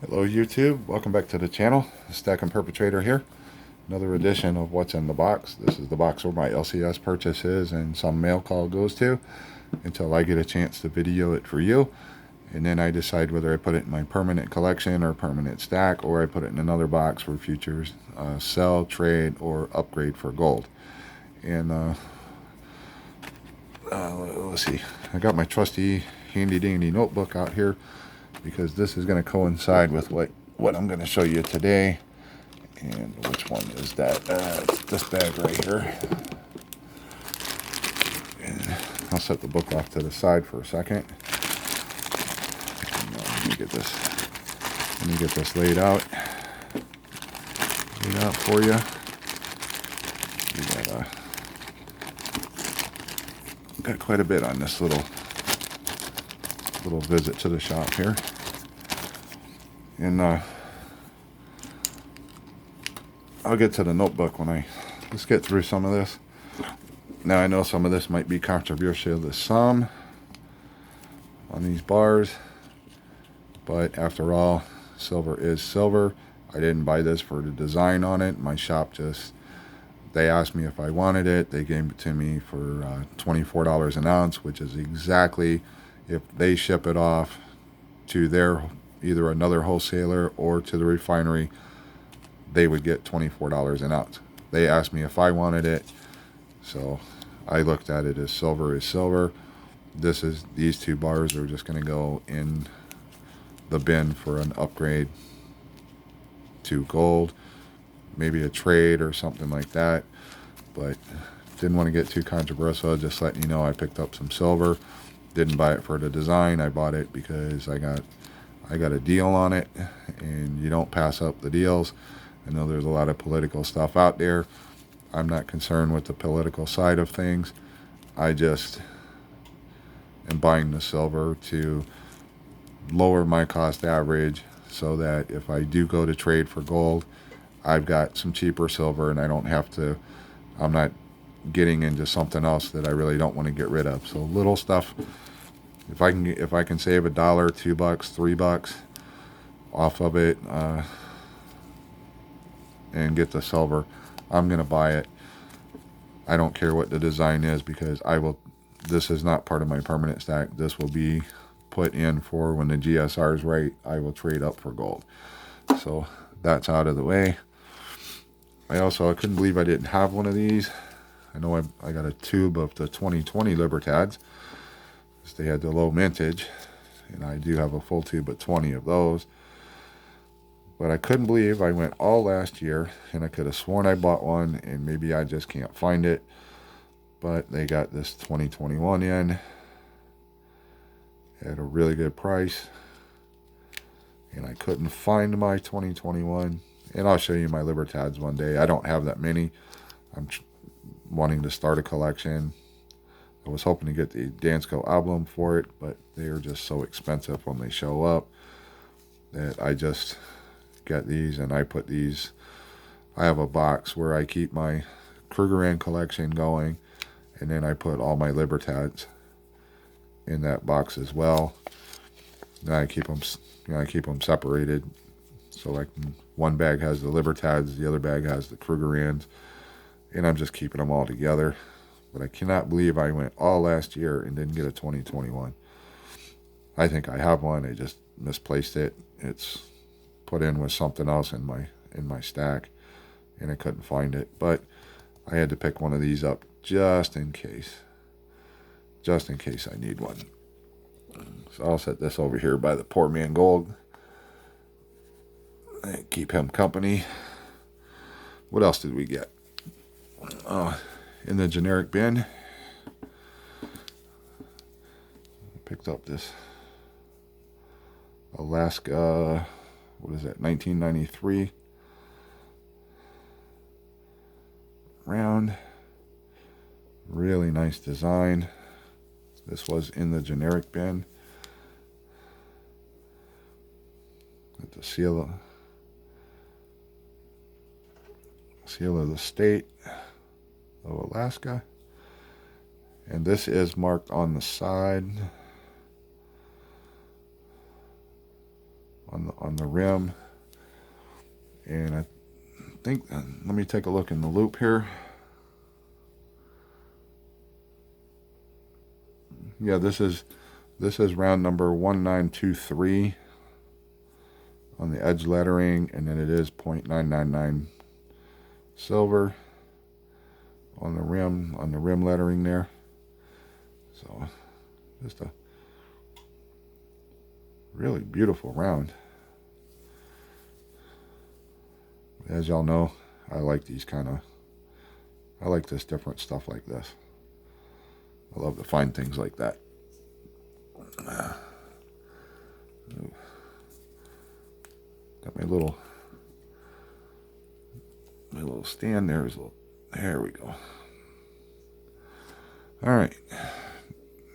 Hello YouTube, welcome back to the channel. Stack and Perpetrator here. Another edition of what's in the box. This is the box where my LCS purchase is and some mail call goes to until I get a chance to video it for you. And then I decide whether I put it in my permanent collection or permanent stack, or I put it in another box for futures, sell, trade, or upgrade for gold. And let's see, I got my trusty handy dandy notebook out here, because this is going to coincide with what I'm going to show you today. And which one is that? It's this bag right here. And I'll set the book off to the side for a second. And, let me get this laid out for you. We got quite a bit on this little visit to the shop here. And I'll get to the notebook let's get through some of this. Now I know some of this might be controversial to some on these bars, but after all, silver is silver. I didn't buy this for the design on it. My shop they asked me if I wanted it. They gave it to me for $24 an ounce, which is exactly, if they ship it off to either another wholesaler or to the refinery, they would get $24 an ounce. They asked me if I wanted it, so I looked at it as silver is silver. These two bars are just going to go in the bin for an upgrade to gold, maybe a trade or something like that. But didn't want to get too controversial. Just letting you know, I picked up some silver. Didn't buy it for the design. I bought it because I got a deal on it, and you don't pass up the deals. I know there's a lot of political stuff out there. I'm not concerned with the political side of things. I just am buying the silver to lower my cost average, so that if I do go to trade for gold, I've got some cheaper silver, and I'm not getting into something else that I really don't want to get rid of. So little stuff. If I can save $1, $2, $3 off of it, and get the silver, I'm gonna buy it. I don't care what the design is, because this is not part of my permanent stack. This will be put in for when the GSR is right. I will trade up for gold. So that's out of the way. I couldn't believe I didn't have one of these. I know I got a tube of the 2020 Libertads. They had the low mintage, and I do have a full tube of 20 of those. But I couldn't believe I went all last year, and I could have sworn I bought one, and maybe I just can't find it. But they got this 2021 in at a really good price, and I couldn't find my 2021. And I'll show you my Libertads one day. I don't have that many. I'm wanting to start a collection. I was hoping to get the Dansko album for it, but they are just so expensive when they show up that I just get these, and I put these. I have a box where I keep my Krugerrand collection going, and then I put all my Libertads in that box as well. And I keep them separated, so one bag has the Libertads, the other bag has the Krugerrands, and I'm just keeping them all together. But I cannot believe I went all last year and didn't get a 2021. I think I have one. I just misplaced it. It's put in with something else in my stack, and I couldn't find it. But I had to pick one of these up just in case I need one. So I'll set this over here by the poor man gold. Keep him company. What else did we get? In the generic bin, picked up this Alaska, what is that, 1993 round. Really nice design. This was in the generic bin. Got the seal of the state of Alaska, and this is marked on the side on the rim. And I think, let me take a look in the loop here. Yeah, this is round number 1923 on the edge lettering, and then it is 0.999 silver on the rim lettering there. So just a really beautiful round. As y'all know, I like this different stuff like this. I love to find things like that. Got my little stand there. There we go. All right.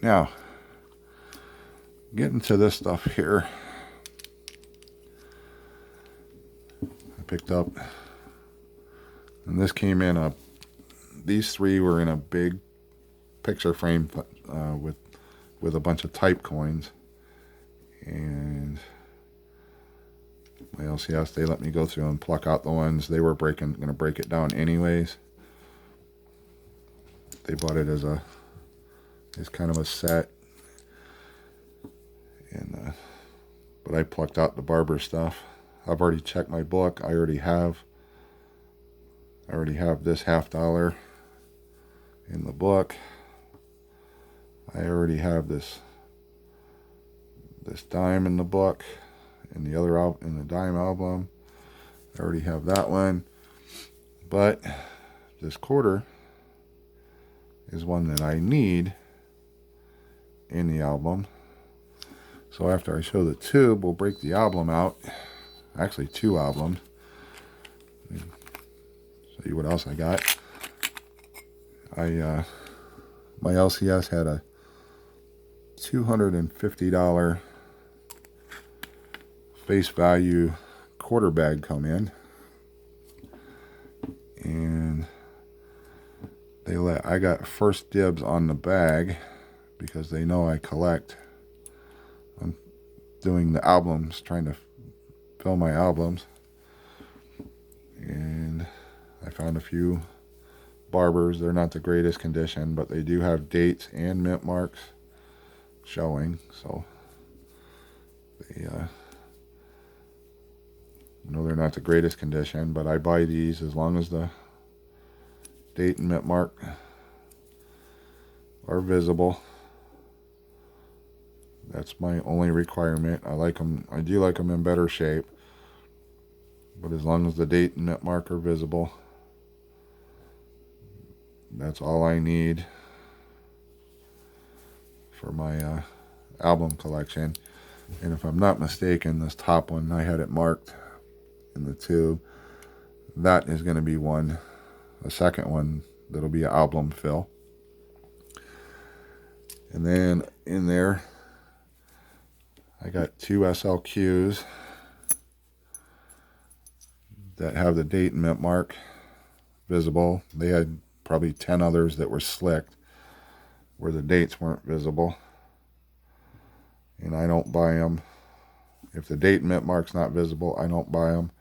Now, getting to this stuff here. I picked up, and this came in these three were in a big picture frame with a bunch of type coins, and my LCS, they let me go through and pluck out the ones they were going to break it down anyways. They bought it as kind of a set, and but I plucked out the Barber stuff. I've already checked my book. I already have this $50 in the book. I already have this dime in the book, and the other in the dime album. I already have that one, but this quarter is one that I need in the album. So after I show the tube, we'll break the album out. Actually, 2 albums. Show you what else I got. My LCS had a $250 face value quarter bag come in, and I got first dibs on the bag because they know I collect. I'm doing the albums, trying to fill my albums, and I found a few Barbers. They're not the greatest condition, but they do have dates and mint marks showing, so they they're not the greatest condition, but I buy these as long as the date and mint mark are visible. That's my only requirement. I like them. I do like them in better shape, but as long as the date and mint mark are visible, that's all I need for my album collection. And if I'm not mistaken, this top one, I had it marked in the tube. That is going to be a second one that'll be an album fill. And then in there, I got 2 SLQs that have the date and mint mark visible. They had probably 10 others that were slicked where the dates weren't visible, and I don't buy them. If the date and mint mark's not visible, I don't buy them.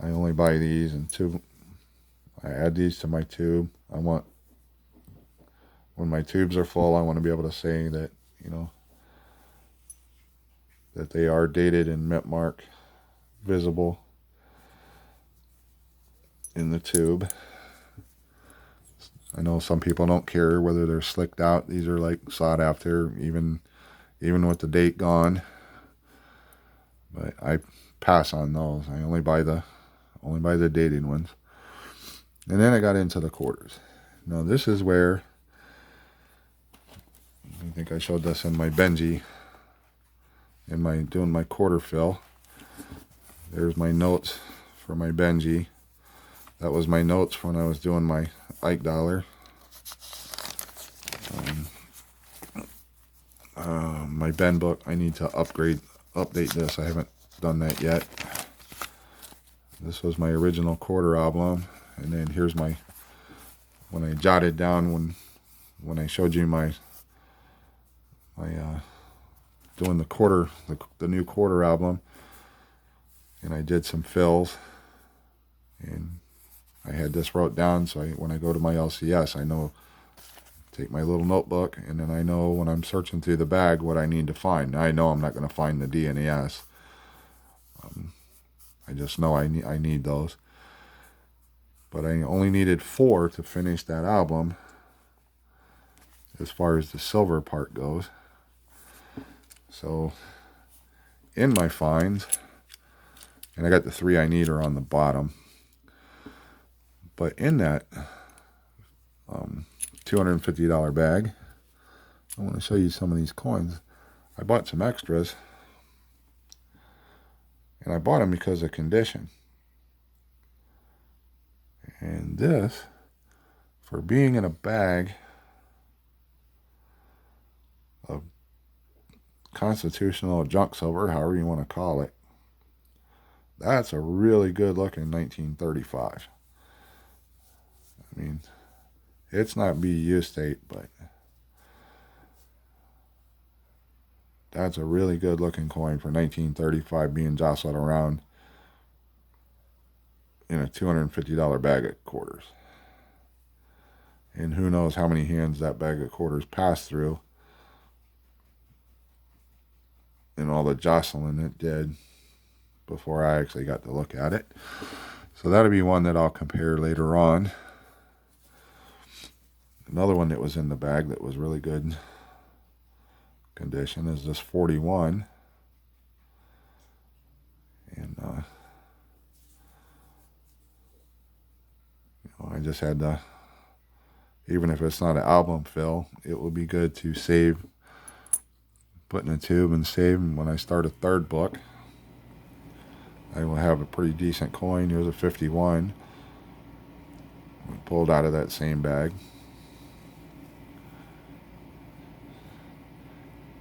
I only buy these, and I add these to my tube. When my tubes are full, I want to be able to say that, that they are dated and mint mark visible in the tube. I know some people don't care whether they're slicked out. These are like sought after, even with the date gone. But I pass on those. I only buy the dated ones. And then I got into the quarters. Now this is where I think I showed this in my Benji, doing my quarter fill. There's my notes for my Benji. That was my notes when I was doing my Ike dollar. My Ben book, I need to update this. I haven't done that yet. This was my original quarter album, and then here's when I jotted down when I showed you my doing the new quarter album, and I did some fills, and I had this wrote down, so when I go to my LCS, I know, take my little notebook, and then I know when I'm searching through the bag what I need to find. Now, I know I'm not going to find the D and the S. I just know I need those. But I only needed 4 to finish that album as far as the silver part goes. So in my finds, and I got the 3 I need are on the bottom, but in that $250 bag, I want to show you some of these coins. I bought some extras, and I bought them because of condition. And this, for being in a bag of constitutional junk silver, however you want to call it, that's a really good looking 1935. I mean, it's not BU state, but that's a really good looking coin for 1935 being jostled around in a $250 bag of quarters. And who knows how many hands that bag of quarters passed through and all the jostling it did before I actually got to look at it. So that'll be one that I'll compare later on. Another one that was in the bag that was really good condition is this 41. And I just had to, even if it's not an album fill, it will be good to save, put in a tube and save. And when I start a third book, I will have a pretty decent coin. Here's a 51. I pulled out of that same bag.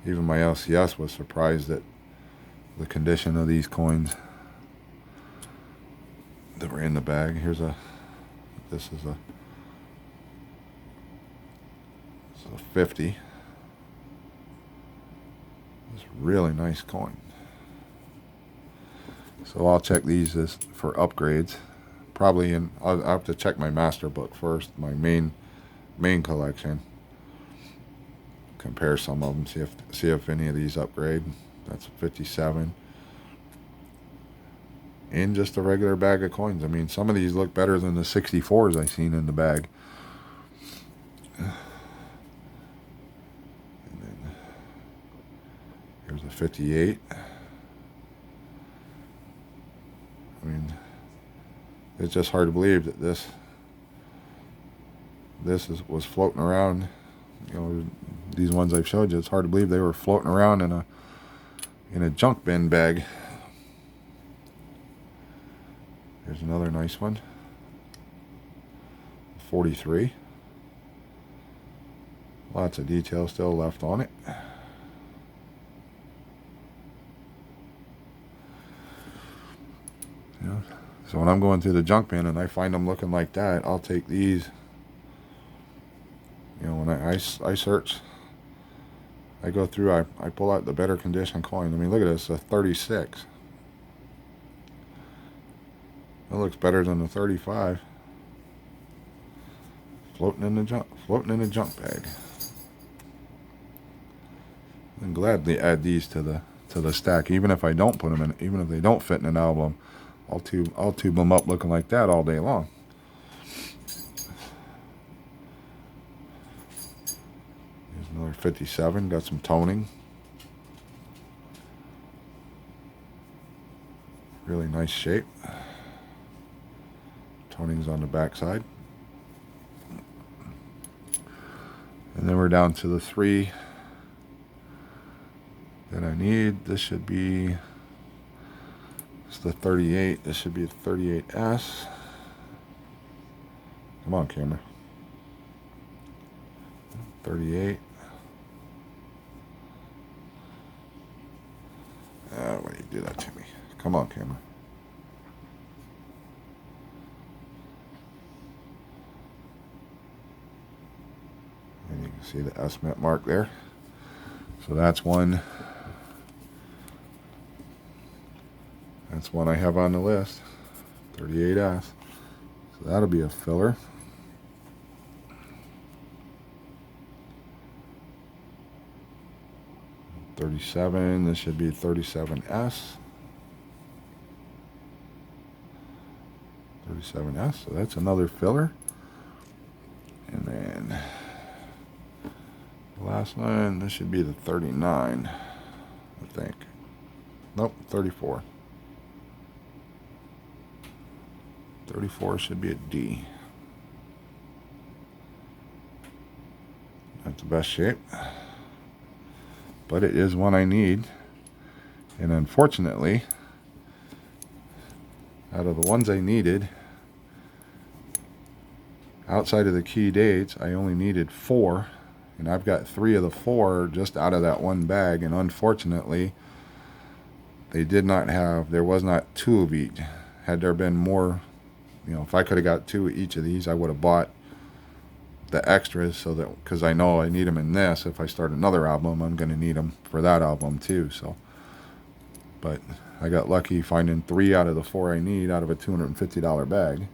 Even my LCS was surprised at the condition of these coins that were in the bag. This is a 50. It's a really nice coin. So I'll check these as for upgrades. Probably I'll have to check my master book first, my main collection. Compare some of them, see if any of these upgrade. That's a 57. And just a regular bag of coins. I mean, some of these look better than the 64s I seen in the bag. And then here's a 58. I mean, it's just hard to believe that this was floating around. You know, these ones I've showed you, it's hard to believe they were floating around in a junk bin bag. Here's another nice one. 43. Lots of detail still left on it. You know, so when I'm going through the junk bin and I find them looking like that, I'll take these. You know, when I search, I go through, I pull out the better condition coin. I mean, look at this, a 36. That looks better than the 35. Floating in the junk bag. I'm glad they add these to the stack. Even if I don't put them in, even if they don't fit in an album, I'll tube them up looking like that all day long. Here's another 57. Got some toning. Really nice shape. Toning's on the back side. And then we're down to the 3 that I need. This should be, it's the 38. This should be the 38S. Come on, camera. 38. Why do you do that to me? Come on, camera. And you can see the estimate mark there. So that's one That's one I have on the list, 38S. So that'll be a filler. $37, this should be $37S. $37S, so that's another filler. And then the last one, this should be the 39, I think. Nope, 34. 34 should be a D. Not the best shape, but it is one I need. And unfortunately, out of the ones I needed, outside of the key dates, I only needed 4, and I've got 3 of the 4 just out of that one bag, and unfortunately, they did not have, there was not 2 of each. Had there been more, you know, if I could have got 2 of each of these, I would have bought the extras, so that, because I know I need them in this. If I start another album, I'm going to need them for that album too. So, but I got lucky finding 3 out of the 4 I need out of a $250 bag.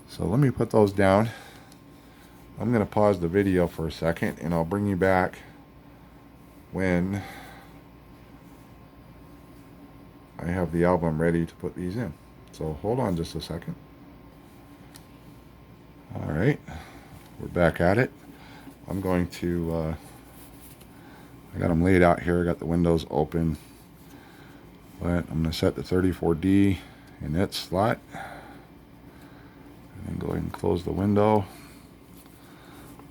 So let me put those down. I'm going to pause the video for a second, and I'll bring you back when I have the album ready to put these in. So hold on just a second. All right, we're back at it. I'm going to, I got them laid out here. I got the windows open, but I'm going to set the 34D in its slot. And go ahead and close the window.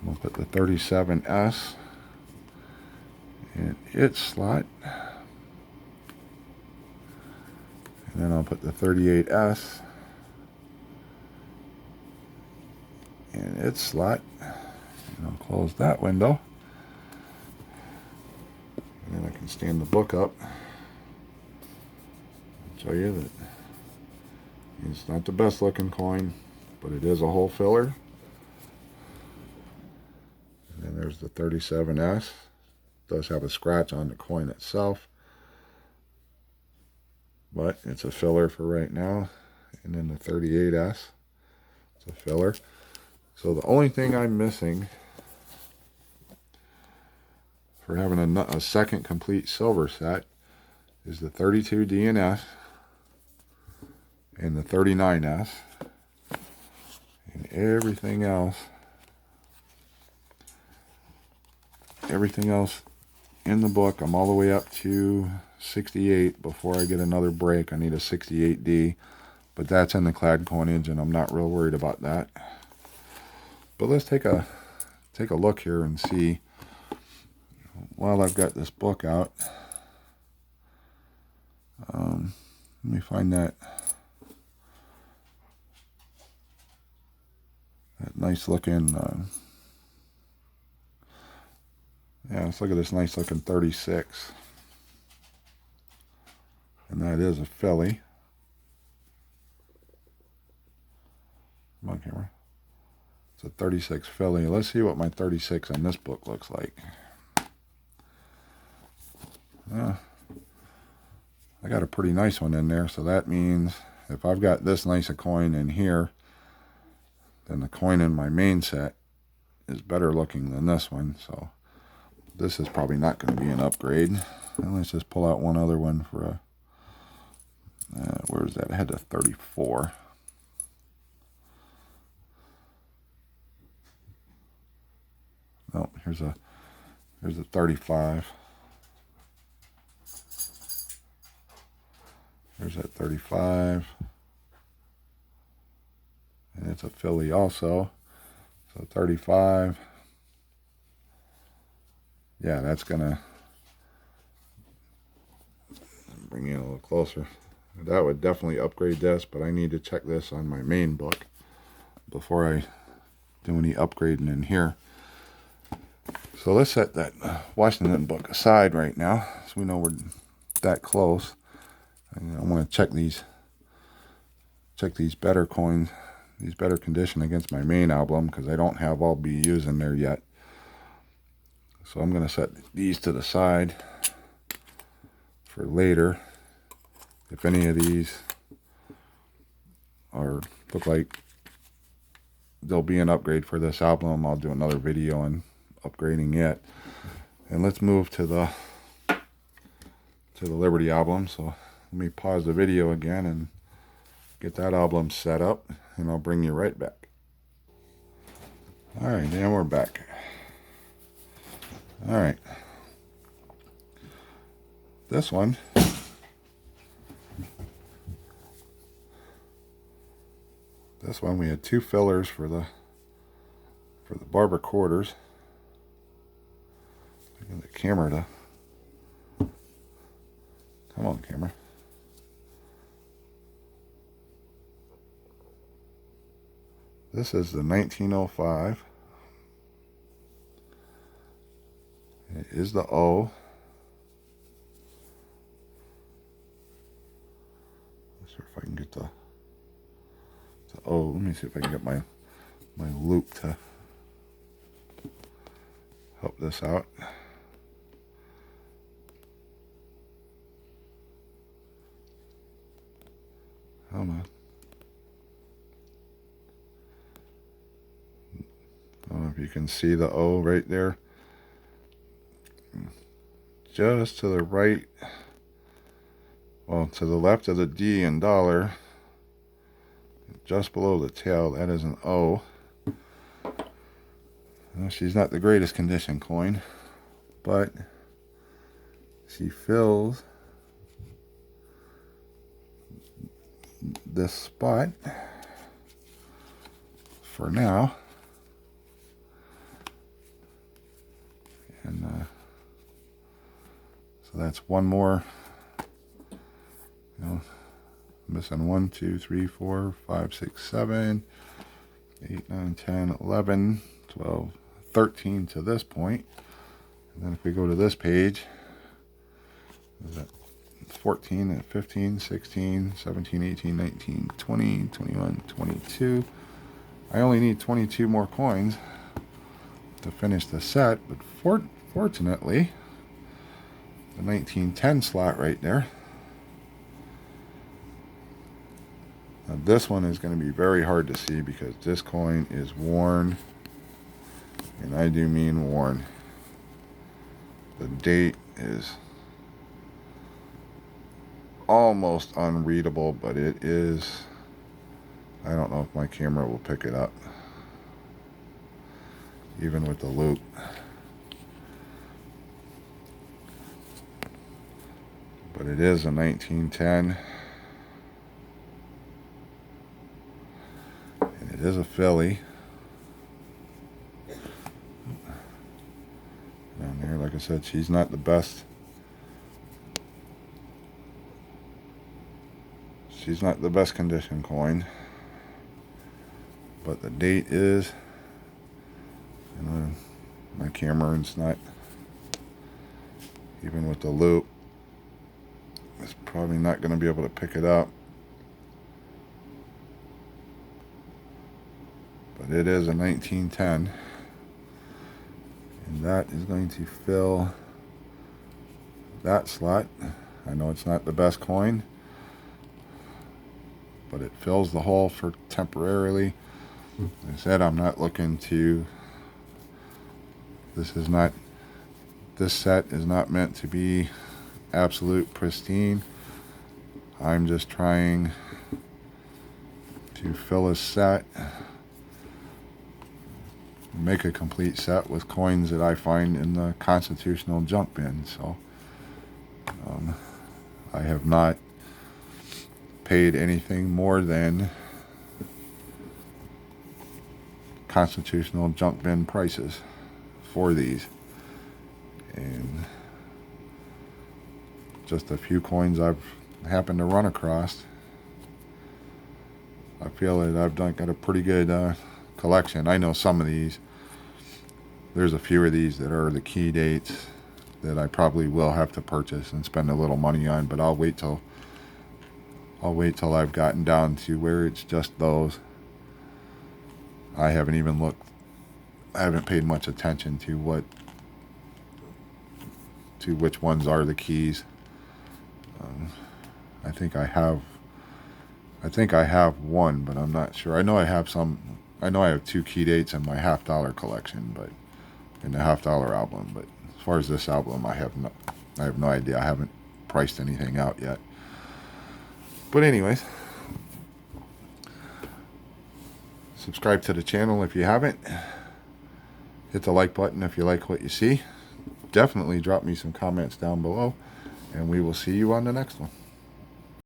We'll put the 37S in its slot. And then I'll put the 38S in its slot. And I'll close that window. And then I can stand the book up and show you that it's not the best looking coin, but it is a hole filler. And then there's the 37S. It does have a scratch on the coin itself, but it's a filler for right now. And then the 38S, it's a filler. So the only thing I'm missing for having a second complete silver set is the 32 DNS and the 39S. And everything else in the book, I'm all the way up to 68. Before I get another break, I need a 68D, but that's in the clad coinage, and I'm not real worried about that. But let's take a look here and see, while I've got this book out. Let me find that nice looking, yeah, let's look at this nice looking 36. And that is a Philly. Come on, camera. It's a 36 Philly. Let's see what my 36 on this book looks like. I got a pretty nice one in there, so that means if I've got this nice a coin in here, then the coin in my main set is better looking than this one. So this is probably not going to be an upgrade. And let's just pull out one other one for a, where's that? I had a 34. Oh, here's a 35. There's that 35. And it's a Philly also. So 35. Yeah, that's gonna bring you a little closer. That would definitely upgrade this, but I need to check this on my main book before I do any upgrading in here. So let's set that Washington book aside right now, so we know we're that close. I want to check these better coins, these better condition against my main album, because I don't have all BUs in there yet. So I'm going to set these to the side for later, If any of these look like they'll be an upgrade for this album, I'll do another video on upgrading it. And let's move to the Liberty album. So let me pause the video again and get that album set up, and I'll bring you right back. All right, and we're back. All right, this one, we had 2 fillers for the Barber Quarters. Get the camera to come on, camera. This is the 1905. It is the O. Let's see if I can get the O. Let me see if I can get my loop to help this out. Come on. I don't know if you can see the O right there. Just to the right, well, to the left of the D in dollar, just below the tail, that is an O. Well, she's not the greatest condition coin, but she fills this spot for now. And so that's one more, missing 1, 2, 3, 4, 5, 6, 7, 8, 9, 10, 11, 12, 13 to this point. And then if we go to this page, is that 14 and 15, 16, 17, 18, 19, 20, 21, 22. I only need 22 more coins to finish the set, but fortunately, the 1910 slot right there. Now this one is going to be very hard to see because this coin is worn, and I do mean worn. The date is almost unreadable, but it is, I don't know if my camera will pick it up, even with the loop. But it is a 1910. And it is a Philly. Down there, like I said, she's not the best. She's not the best condition coin. But the date is, my camera is not, even with the loop, it's probably not going to be able to pick it up. But it is a 1910. And that is going to fill that slot. I know it's not the best coin, but it fills the hole for temporarily. As I said, I'm not looking to, this set is not meant to be absolute pristine. I'm just trying to fill a set, make a complete set with coins that I find in the constitutional junk bin. So I have not paid anything more than constitutional junk bin prices for these, and just a few coins I've happened to run across. I feel that I've got a pretty good collection. I know some of these, there's a few of these that are the key dates that I probably will have to purchase and spend a little money on, but I'll wait till I've gotten down to where it's just those. I haven't even looked, I haven't paid much attention to which ones are the keys. I think I have one, but I'm not sure. I know I have some. I know I have 2 key dates in my $50 collection, but in the $50 album. But as far as this album, I have no idea. I haven't priced anything out yet. But anyways, subscribe to the channel if you haven't. Hit the like button if you like what you see. Definitely drop me some comments down below, and we will see you on the next one.